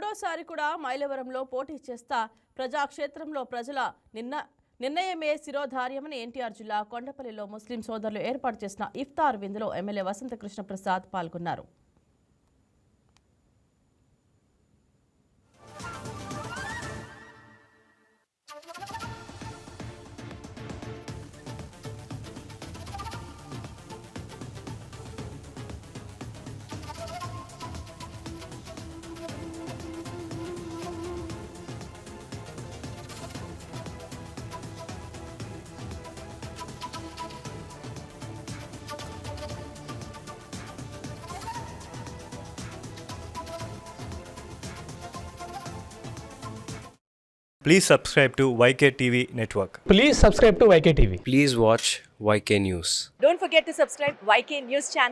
మూడోసారి కూడా మైలవరంలో పోటీ చేస్తా ప్రజాక్షేత్రంలో ప్రజల నిర్ణయమే శిరోధార్యమని ఎన్టీఆర్ జిల్లా కొండపల్లిలో ముస్లిం సోదరులు ఏర్పాటు చేసిన ఇఫ్తార్ విందులో ఎమ్మెల్యే వసంతకృష్ణ ప్రసాద్ పాల్గొన్నారు. Please subscribe to YK TV Network. Please subscribe to YK TV. Please watch YK News. Don't forget to subscribe YK News channel.